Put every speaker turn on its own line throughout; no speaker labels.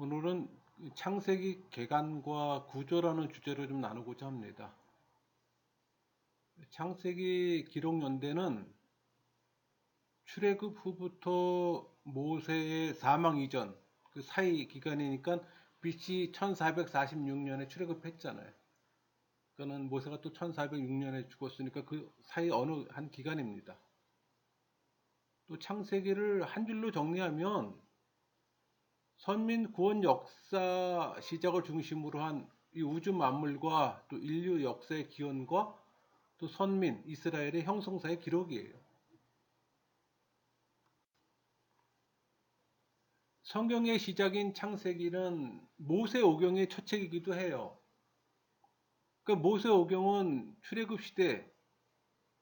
오늘은 창세기 개간과 구조라는 주제로 좀 나누고자 합니다. 창세기 기록 연대는 출애굽 후부터 모세의 사망 이전 그 사이 기간이니까 BC 1446년에 출애굽했잖아요. 그거는 모세가 또 1406년에 죽었으니까 그 사이 어느 한 기간입니다. 또 창세기를 한 줄로 정리하면 선민 구원 역사 시작을 중심으로 한 이 우주 만물과 또 인류 역사의 기원과 또 선민 이스라엘의 형성사의 기록이에요. 성경의 시작인 창세기는 모세오경의 첫 책이기도 해요. 그 모세오경은 출애굽 시대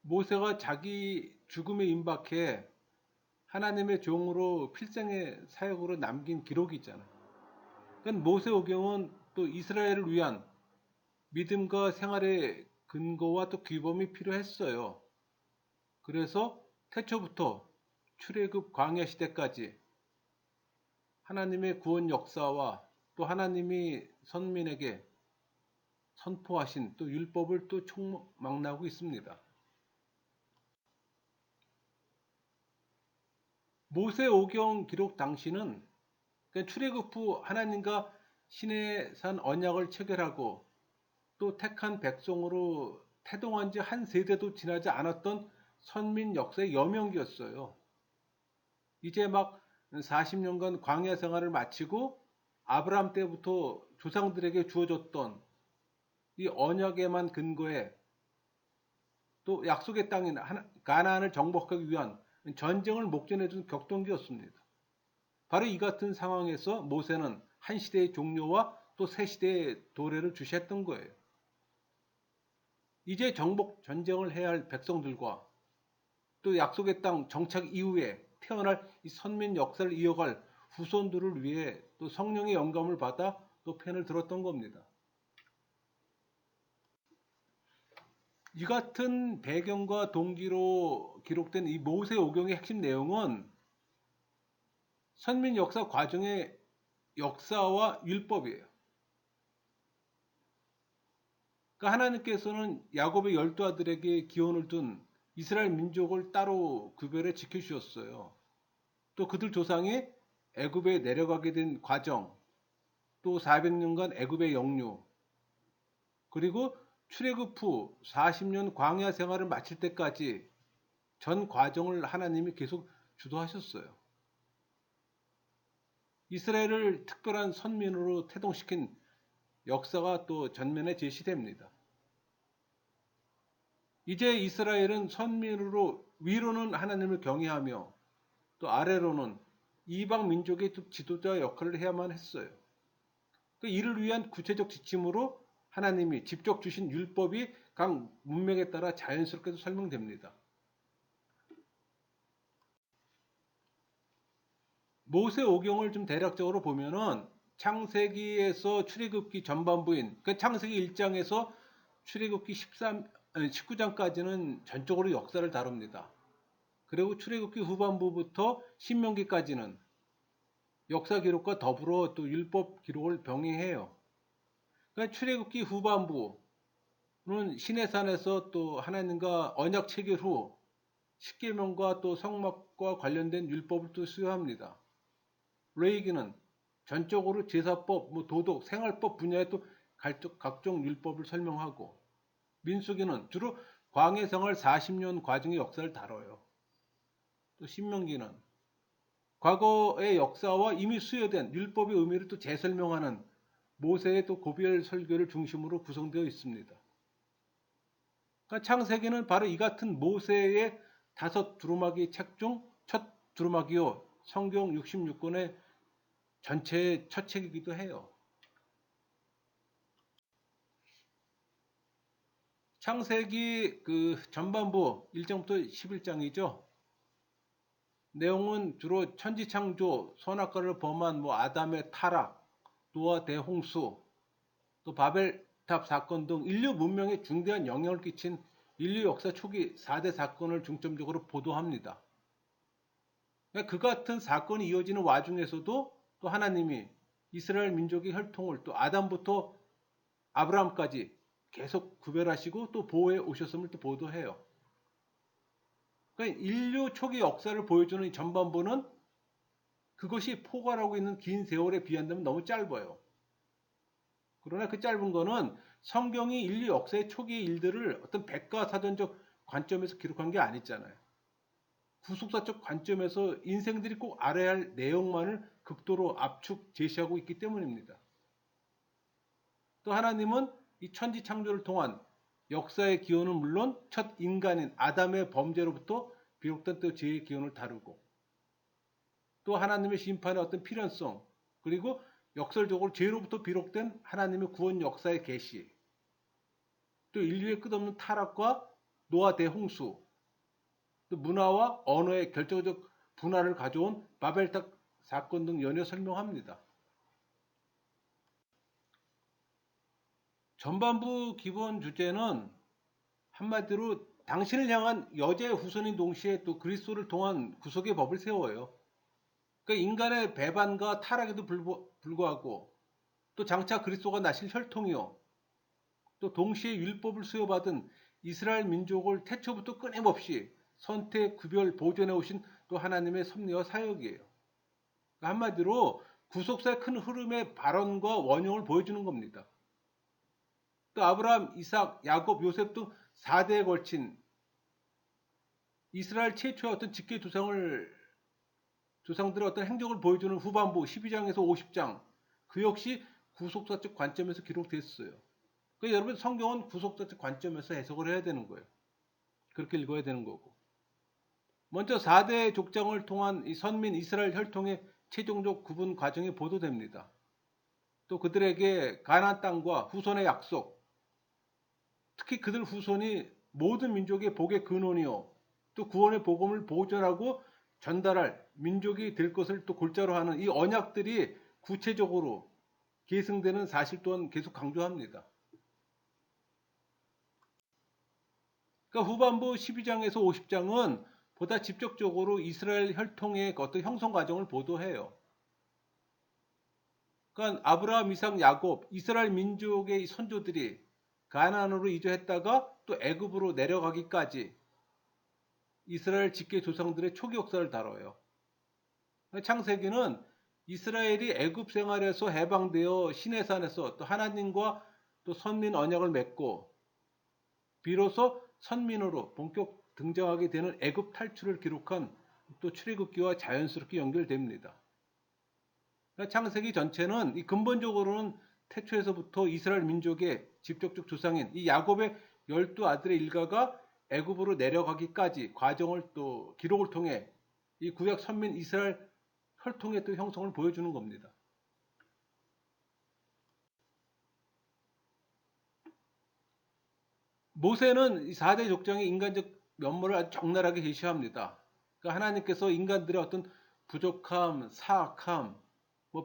모세가 자기 죽음에 임박해 하나님의 종으로 필생의 사역으로 남긴 기록이잖아요. 그러니까 모세오경은 또 이스라엘을 위한 믿음과 생활의 근거와 또 규범이 필요했어요. 그래서 태초부터 출애굽 광야 시대까지 하나님의 구원 역사와 또 하나님이 선민에게 선포하신 또 율법을 또 총망라하고 있습니다. 모세오경 기록 당시는 출애굽 후 하나님과 시내산 언약을 체결하고 또 택한 백성으로 태동한 지 한 세대도 지나지 않았던 선민 역사의 여명기였어요. 이제 막 40년간 광야 생활을 마치고 아브라함 때부터 조상들에게 주어졌던 이 언약에만 근거해 또 약속의 땅인 가나안을 정복하기 위한 전쟁을 목전에 둔 격동기였습니다. 바로 이 같은 상황에서 모세는 한 시대의 종료와 또 새 시대의 도래를 주시했던 거예요. 이제 정복 전쟁을 해야 할 백성들과 또 약속의 땅 정착 이후에 태어날 이 선민 역사를 이어갈 후손들을 위해 또 성령의 영감을 받아 또 펜을 들었던 겁니다. 이 같은 배경과 동기로 기록된 이 모세오경의 핵심 내용은 선민 역사 과정의 역사와 율법이에요. 그러니까 하나님께서는 야곱의 12아들에게 기원을 둔 이스라엘 민족을 따로 구별해 지켜주셨어요. 또 그들 조상이 애굽에 내려가게 된 과정, 또 400년간 애굽의 영유, 그리고 출애굽 후 40년 광야 생활을 마칠 때까지 전 과정을 하나님이 계속 주도하셨어요. 이스라엘을 특별한 선민으로 태동시킨 역사가 또 전면에 제시됩니다. 이제 이스라엘은 선민으로 위로는 하나님을 경외하며 또 아래로는 이방 민족의 지도자 역할을 해야만 했어요. 이를 위한 구체적 지침으로 하나님이 직접 주신 율법이 각 문맥에 따라 자연스럽게도 설명됩니다. 모세오경을 좀 대략적으로 보면은 창세기에서 출애굽기 전반부인 창세기 1장에서 출애굽기 19장까지는 전적으로 역사를 다룹니다. 그리고 출애굽기 후반부부터 신명기까지는 역사 기록과 더불어 또 율법 기록을 병행해요. 그러니까 출애굽기 후반부는 시내산에서 또 하나님과 언약 체결 후 십계명과 또 성막과 관련된 율법을 또 수여합니다. 레위기는 전적으로 제사법, 도덕, 생활법 분야의 또 각종 율법을 설명하고, 민수기는 주로 광야 생활 40년 과정의 역사를 다뤄요. 또 신명기는 과거의 역사와 이미 수여된 율법의 의미를 또 재설명하는 모세의 또 고별 설교를 중심으로 구성되어 있습니다. 그러니까 창세기는 바로 이 같은 모세의 5두루마기 책 중 첫 두루마기요, 성경 66권의 전체의 첫 책이기도 해요. 창세기 그 전반부 1장부터 11장이죠. 내용은 주로 천지창조, 선악과를 범한 아담의 타락, 노아 대홍수, 또 바벨탑 사건 등 인류 문명에 중대한 영향을 끼친 인류 역사 초기 4대 사건을 중점적으로 보도합니다. 그 같은 사건이 이어지는 와중에서도 또 하나님이 이스라엘 민족의 혈통을 또 아담부터 아브라함까지 계속 구별하시고 또 보호해 오셨음을 또 보도해요. 그러니까 인류 초기 역사를 보여주는 이 전반부는 그것이 포괄하고 있는 긴 세월에 비한다면 너무 짧아요. 그러나 그 짧은 거는 성경이 인류 역사의 초기의 일들을 어떤 백과사전적 관점에서 기록한 게 아니잖아요. 구속사적 관점에서 인생들이 꼭 알아야 할 내용만을 극도로 압축 제시하고 있기 때문입니다. 또 하나님은 이 천지 창조를 통한 역사의 기원은 물론 첫 인간인 아담의 범죄로부터 비롯된 또 죄의 기원을 다루고 또 하나님의 심판의 어떤 필연성 그리고 역설적으로 죄로부터 비롯된 하나님의 구원 역사의 계시 또 인류의 끝없는 타락과 노아 대홍수 또 문화와 언어의 결정적 분화를 가져온 바벨탑 사건 등 연이어 설명합니다. 전반부 기본 주제는 한마디로 당신을 향한 여자의 후손인 동시에 또 그리스도를 통한 구속의 법을 세워요. 그러니까 인간의 배반과 타락에도 불구하고 또 장차 그리스도가 나실 혈통이요. 또 동시에 율법을 수여받은 이스라엘 민족을 태초부터 끊임없이 선택, 구별, 보존해 오신 또 하나님의 섭리와 사역이에요. 그러니까 한마디로 구속사의 큰 흐름의 발언과 원형을 보여주는 겁니다. 또 아브라함, 이삭, 야곱, 요셉 등 4대에 걸친 이스라엘 최초의 어떤 직계 조상들의 어떤 행적을 보여주는 후반부 12장에서 50장 그 역시 구속사적 관점에서 기록됐어요. 그러니까 여러분 성경은 구속사적 관점에서 해석을 해야 되는 거예요. 그렇게 읽어야 되는 거고. 먼저 4대 족장을 통한 이 선민 이스라엘 혈통의 최종적 구분 과정이 보도됩니다. 또 그들에게 가나안 땅과 후손의 약속, 특히 그들 후손이 모든 민족의 복의 근원이요. 또 구원의 복음을 보존하고 전달할 민족이 될 것을 또 골자로 하는 이 언약들이 구체적으로 계승되는 사실 또한 계속 강조합니다. 그러니까 후반부 12장에서 50장은 보다 직접적으로 이스라엘 혈통의 어떤 형성 과정을 보도해요. 그러니까 아브라함, 이삭, 야곱, 이스라엘 민족의 선조들이 가나안으로 이주했다가 또 애굽으로 내려가기까지 이스라엘 직계 조상들의 초기 역사를 다뤄요. 창세기는 이스라엘이 애굽 생활에서 해방되어 시내산에서 또 하나님과 또 선민 언약을 맺고 비로소 선민으로 본격 등장하게 되는 애굽 탈출을 기록한 또 출애굽기와 자연스럽게 연결됩니다. 창세기 전체는 이 근본적으로는 태초에서부터 이스라엘 민족의 직접적 조상인 이 야곱의 12아들의 일가가 애굽으로 내려가기까지 과정을 또 기록을 통해 이 구약 선민 이스라엘 혈통의 또 형성을 보여주는 겁니다. 모세는 이 4대 족장의 인간적 면모를 아주 적나라하게 제시합니다. 그러니까 하나님께서 인간들의 어떤 부족함, 사악함,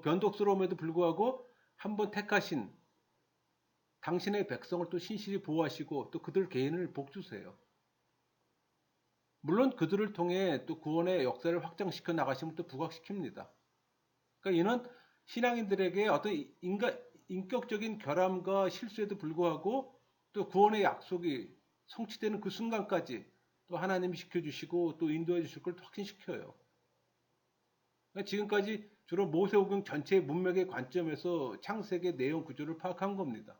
변덕스러움에도 불구하고 한번 택하신 당신의 백성을 또 신실히 보호하시고 또 그들 개인을 복주세요. 물론 그들을 통해 또 구원의 역사를 확장시켜 나가심을 또 부각시킵니다. 그러니까 이는 신앙인들에게 어떤 인격적인 결함과 실수에도 불구하고 또 구원의 약속이 성취되는 그 순간까지 또 하나님이 지켜주시고 또 인도해 주실 걸 확신시켜요. 그러니까 지금까지 주로 모세오경 전체의 문맥의 관점에서 창세기의 내용 구조를 파악한 겁니다.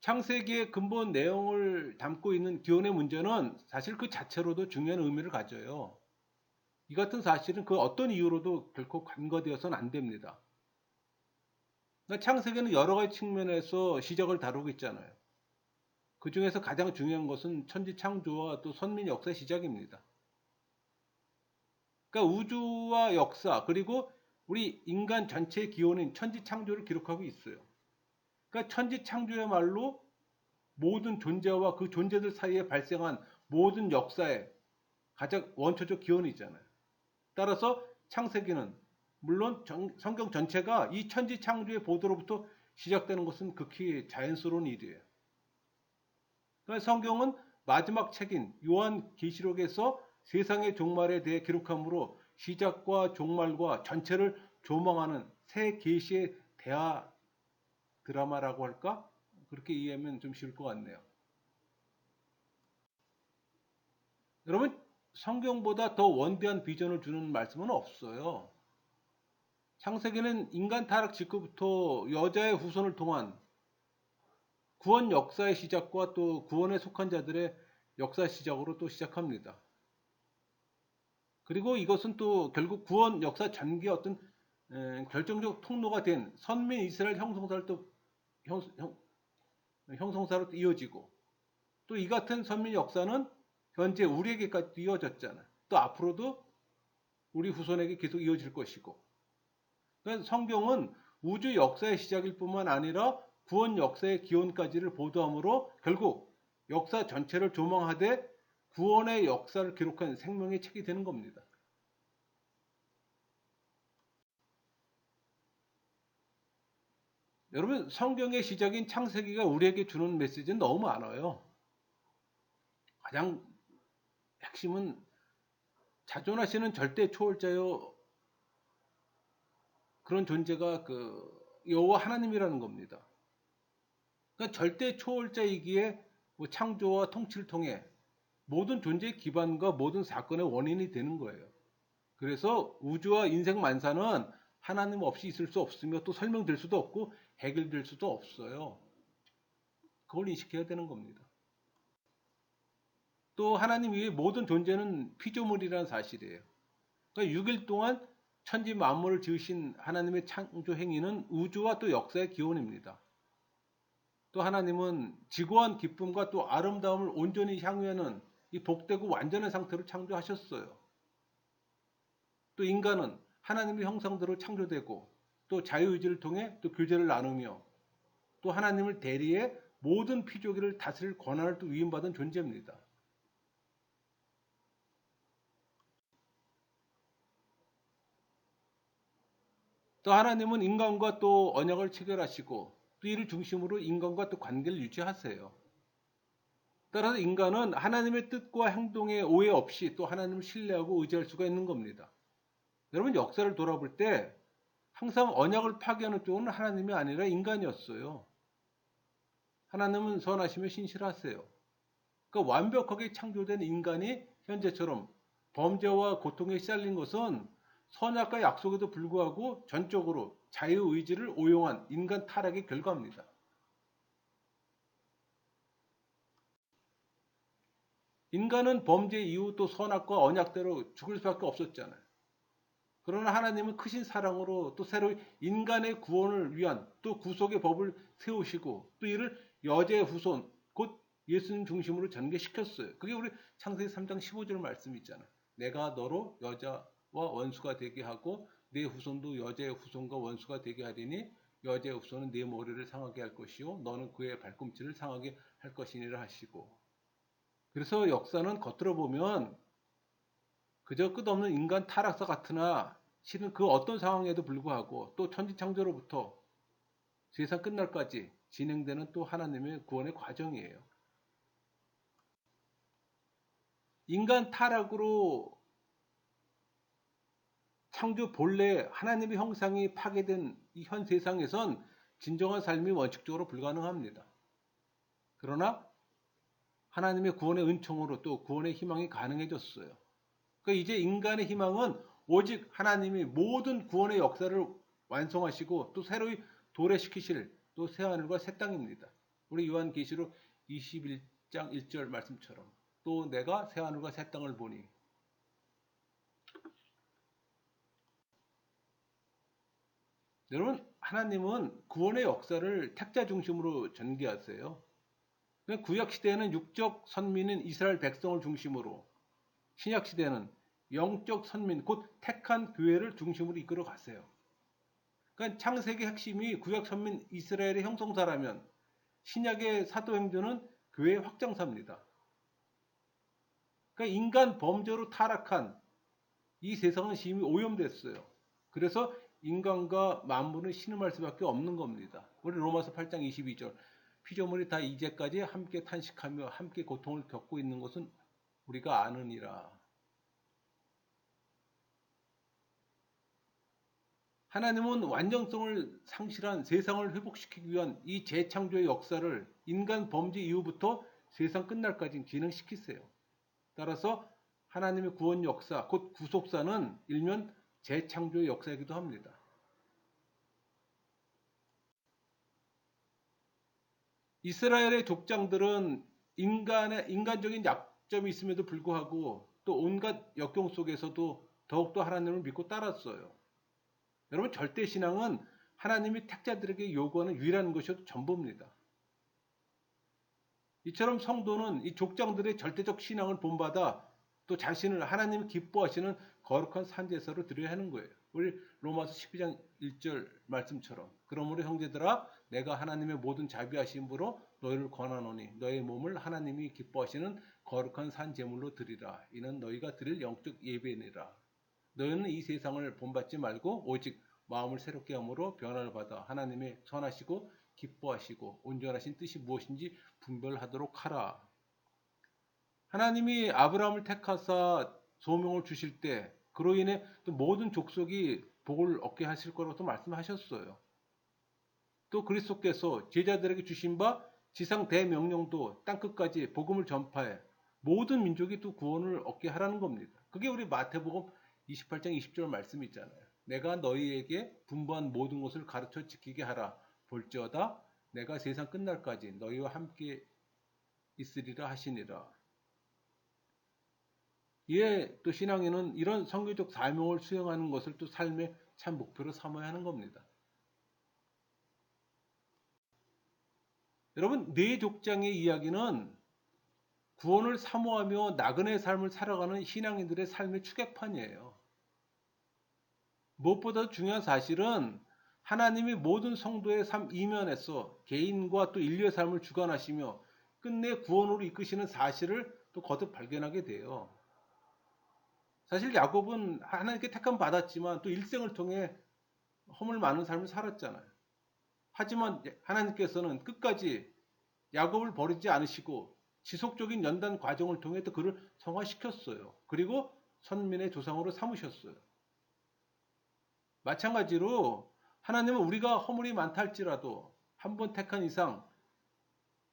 창세기의 근본 내용을 담고 있는 기원의 문제는 사실 그 자체로도 중요한 의미를 가져요. 이 같은 사실은 그 어떤 이유로도 결코 간과되어서는 안 됩니다. 창세기는 여러 가지 측면에서 시작을 다루고 있잖아요. 그 중에서 가장 중요한 것은 천지 창조와 또 선민 역사의 시작입니다. 그러니까 우주와 역사 그리고 우리 인간 전체의 기원인 천지 창조를 기록하고 있어요. 그러니까 천지 창조야말로 모든 존재와 그 존재들 사이에 발생한 모든 역사의 가장 원초적 기원이잖아요. 따라서 창세기는 물론 성경 전체가 이 천지 창조의 보도로부터 시작되는 것은 극히 자연스러운 일이에요. 그러니까 성경은 마지막 책인 요한 계시록에서 세상의 종말에 대해 기록함으로 시작과 종말과 전체를 조망하는 새 계시의 대화 드라마라고 할까? 그렇게 이해하면 좀 쉬울 것 같네요. 여러분, 성경보다 더 원대한 비전을 주는 말씀은 없어요. 창세기는 인간 타락 직후부터 여자의 후손을 통한 구원 역사의 시작과 또 구원에 속한 자들의 역사 시작으로 또 시작합니다. 그리고 이것은 또 결국 구원 역사 전개 어떤 결정적 통로가 된 선민 이스라엘 형성사를 또 형성사로 또 이어지고, 또 이 같은 선민 역사는 현재 우리에게까지 이어졌잖아요. 또 앞으로도 우리 후손에게 계속 이어질 것이고, 그러니까 성경은 우주 역사의 시작일 뿐만 아니라 구원 역사의 기원까지를 보도하므로 결국 역사 전체를 조망하되 구원의 역사를 기록한 생명의 책이 되는 겁니다. 여러분, 성경의 시작인 창세기가 우리에게 주는 메시지는 너무 많아요. 가장 핵심은 자존하시는 절대 초월자요, 그런 존재가 그 여호와 하나님이라는 겁니다. 그러니까 절대 초월자이기에 뭐 창조와 통치를 통해 모든 존재의 기반과 모든 사건의 원인이 되는 거예요. 그래서 우주와 인생 만사는 하나님 없이 있을 수 없으며 또 설명될 수도 없고 해결될 수도 없어요. 그걸 인식해야 되는 겁니다. 또 하나님 위에 모든 존재는 피조물이라는 사실이에요. 그러니까 6일 동안 천지 만물을 지으신 하나님의 창조 행위는 우주와 또 역사의 기원입니다. 또 하나님은 지고한 기쁨과 또 아름다움을 온전히 향유하는 이 복되고 완전한 상태로 창조하셨어요. 또 인간은 하나님의 형상대로 창조되고 또 자유의지를 통해 또 교제를 나누며 또 하나님을 대리해 모든 피조기를 다스릴 권한을 또 위임받은 존재입니다. 또 하나님은 인간과 또 언약을 체결하시고 또 이를 중심으로 인간과 또 관계를 유지하세요. 따라서 인간은 하나님의 뜻과 행동에 오해 없이 또 하나님을 신뢰하고 의지할 수가 있는 겁니다. 여러분, 역사를 돌아볼 때 항상 언약을 파괴하는 쪽은 하나님이 아니라 인간이었어요. 하나님은 선하시며 신실하세요. 그러니까 완벽하게 창조된 인간이 현재처럼 범죄와 고통에 시달린 것은 선악과 약속에도 불구하고 전적으로 자유의지를 오용한 인간 타락의 결과입니다. 인간은 범죄 이후 또 선악과 언약대로 죽을 수밖에 없었잖아요. 그러나 하나님은 크신 사랑으로 또 새로 인간의 구원을 위한 또 구속의 법을 세우시고 또 이를 여자의 후손 곧 예수님 중심으로 전개시켰어요. 그게 우리 창세기 3장 15절 말씀 있잖아요. 내가 너로 여자와 원수가 되게 하고 내 후손도 여자의 후손과 원수가 되게 하리니 여자의 후손은 내 머리를 상하게 할 것이요 너는 그의 발꿈치를 상하게 할 것이니라 하시고, 그래서 역사는 겉으로 보면 그저 끝없는 인간 타락사 같으나 실은 그 어떤 상황에도 불구하고 또 천지창조로부터 세상 끝날까지 진행되는 또 하나님의 구원의 과정이에요. 인간 타락으로 창조 본래 하나님의 형상이 파괴된 이 현 세상에선 진정한 삶이 원칙적으로 불가능합니다. 그러나 하나님의 구원의 은총으로 또 구원의 희망이 가능해졌어요. 그러니까 이제 인간의 희망은 오직 하나님이 모든 구원의 역사를 완성하시고 또 새로이 도래시키실 또 새하늘과 새 땅입니다. 우리 요한계시록 21장 1절 말씀처럼 또 내가 새하늘과 새 땅을 보니, 여러분, 하나님은 구원의 역사를 택자 중심으로 전개하세요. 구약 시대에는 육적 선민인 이스라엘 백성을 중심으로, 신약 시대는 영적 선민 곧 택한 교회를 중심으로 이끌어 가세요. 그러니까 창세기 핵심이 구약 선민 이스라엘의 형성사라면 신약의 사도행전은 교회의 확장사입니다. 그러니까 인간 범죄로 타락한 이 세상은 이미 오염됐어요. 그래서 인간과 만물은 신음할 수밖에 없는 겁니다. 우리 로마서 8장 22절 피조물이 다 이제까지 함께 탄식하며 함께 고통을 겪고 있는 것은 우리가 아느니라. 하나님은 완전성을 상실한 세상을 회복시키기 위한 이 재창조의 역사를 인간 범죄 이후부터 세상 끝날까지 진행시키세요. 따라서 하나님의 구원 역사, 곧 구속사는 일면 재창조의 역사이기도 합니다. 이스라엘의 족장들은 인간적인 약점이 있음에도 불구하고 또 온갖 역경 속에서도 더욱더 하나님을 믿고 따랐어요. 여러분, 절대 신앙은 하나님이 택자들에게 요구하는 유일한 것이어도 전부입니다. 이처럼 성도는 이 족장들의 절대적 신앙을 본받아 또 자신을 하나님이 기뻐하시는 거룩한 산제사로 드려야 하는 거예요. 우리 로마서 12장 1절 말씀처럼 그러므로 형제들아 내가 하나님의 모든 자비하심으로 너희를 권하노니 너희 몸을 하나님이 기뻐하시는 거룩한 산 제물로 드리라. 이는 너희가 드릴 영적 예배니라. 너희는 이 세상을 본받지 말고 오직 마음을 새롭게 함으로 변화를 받아 하나님의 선하시고 기뻐하시고 온전하신 뜻이 무엇인지 분별하도록 하라. 하나님이 아브라함을 택하사 소명을 주실 때 그로 인해 또 모든 족속이 복을 얻게 하실 거라고 또 말씀하셨어요. 또 그리스도께서 제자들에게 주신 바 지상 대명령도 땅끝까지 복음을 전파해 모든 민족이 또 구원을 얻게 하라는 겁니다. 그게 우리 마태복음 28장 20절 말씀이 있잖아요. 내가 너희에게 분부한 모든 것을 가르쳐 지키게 하라. 볼지어다 내가 세상 끝날까지 너희와 함께 있으리라 하시니라. 이에 또 신앙인은 이런 선교적 사명을 수행하는 것을 또 삶의 참 목표로 삼아야 하는 겁니다. 여러분, 네 족장의 이야기는 구원을 사모하며 나그네 삶을 살아가는 신앙인들의 삶의 추격판이에요. 무엇보다 중요한 사실은 하나님이 모든 성도의 삶 이면에서 개인과 또 인류의 삶을 주관하시며 끝내 구원으로 이끄시는 사실을 또 거듭 발견하게 돼요. 사실 야곱은 하나님께 택함 받았지만 또 일생을 통해 허물 많은 삶을 살았잖아요. 하지만 하나님께서는 끝까지 야곱을 버리지 않으시고 지속적인 연단 과정을 통해 또 그를 성화시켰어요. 그리고 선민의 조상으로 삼으셨어요. 마찬가지로 하나님은 우리가 허물이 많다 할지라도 한 번 택한 이상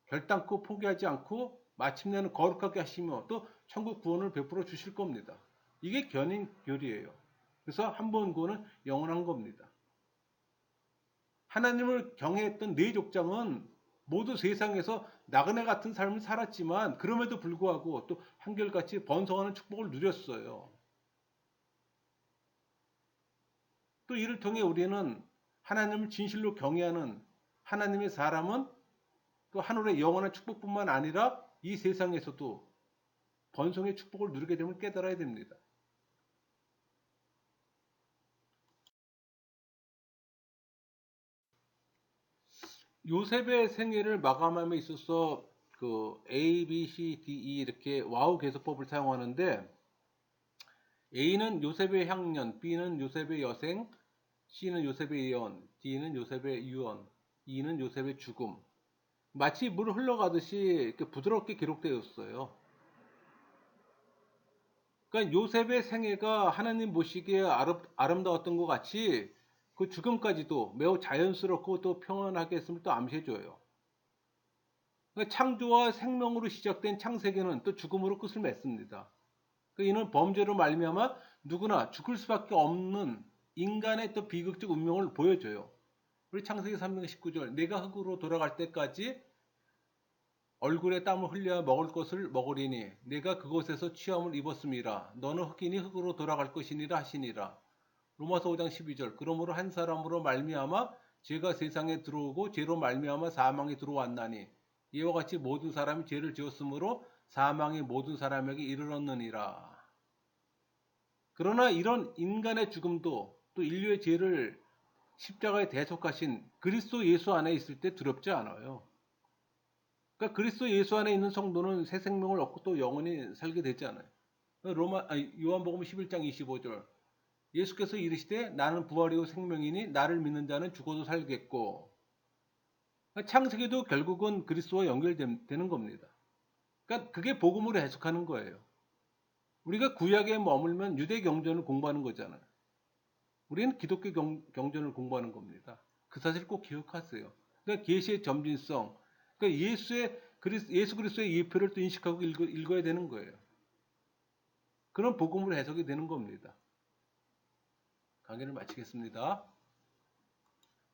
결단코 포기하지 않고 마침내는 거룩하게 하시며 또 천국 구원을 베풀어 주실 겁니다. 이게 견인교리예요. 그래서 한 번 구원은 영원한 겁니다. 하나님을 경외했던 네 족장은 모두 세상에서 나그네 같은 삶을 살았지만 그럼에도 불구하고 또 한결같이 번성하는 축복을 누렸어요. 또 이를 통해 우리는 하나님을 진실로 경외하는 하나님의 사람은 또 하늘의 영원한 축복뿐만 아니라 이 세상에서도 번성의 축복을 누리게 됨을 깨달아야 됩니다. 요셉의 생애를 마감함에 있어서 그 A, B, C, D, E 이렇게 와우 계속법을 사용하는데 A는 요셉의 향년, B는 요셉의 여생, C는 요셉의 예언, D는 요셉의 유언, E는 요셉의 죽음. 마치 물 흘러가듯이 이렇게 부드럽게 기록되었어요. 그러니까 요셉의 생애가 하나님 보시기에 아름다웠던 것 같이 그 죽음까지도 매우 자연스럽고 또 평안하게 했음을 또 암시해줘요. 그러니까 창조와 생명으로 시작된 창세기는 또 죽음으로 끝을 맺습니다. 그러니까 이는 범죄로 말미암아 누구나 죽을 수밖에 없는 인간의 또 비극적 운명을 보여줘요. 우리 창세기 3장 19절 내가 흙으로 돌아갈 때까지 얼굴에 땀을 흘려 먹을 것을 먹으리니 내가 그곳에서 취함을 입었음이라 너는 흑인이 흙으로 돌아갈 것이니라 하시니라. 로마서 5장 12절 그러므로 한 사람으로 말미암아 죄가 세상에 들어오고 죄로 말미암아 사망이 들어왔나니 이와 같이 모든 사람이 죄를 지었으므로 사망이 모든 사람에게 이르렀느니라. 그러나 이런 인간의 죽음도 또 인류의 죄를 십자가에 대속하신 그리스도 예수 안에 있을 때 두렵지 않아요. 그러니까 그리스도 예수 안에 있는 성도는 새 생명을 얻고 또 영원히 살게 되잖아요. 요한복음 11장 25절 예수께서 이르시되 나는 부활이요 생명이니 나를 믿는 자는 죽어도 살겠고 그러니까 창세기도 결국은 그리스도와 연결되는 겁니다. 그러니까 그게 복음으로 해석하는 거예요. 우리가 구약에 머물면 유대 경전을 공부하는 거잖아요. 우리는 기독교 경전을 공부하는 겁니다. 그 사실 꼭 기억하세요. 그러니까 계시의 점진성, 그러니까 예수 그리스도의 예표를 또 인식하고 읽어야 되는 거예요. 그런 복음으로 해석이 되는 겁니다. 강의를 마치겠습니다.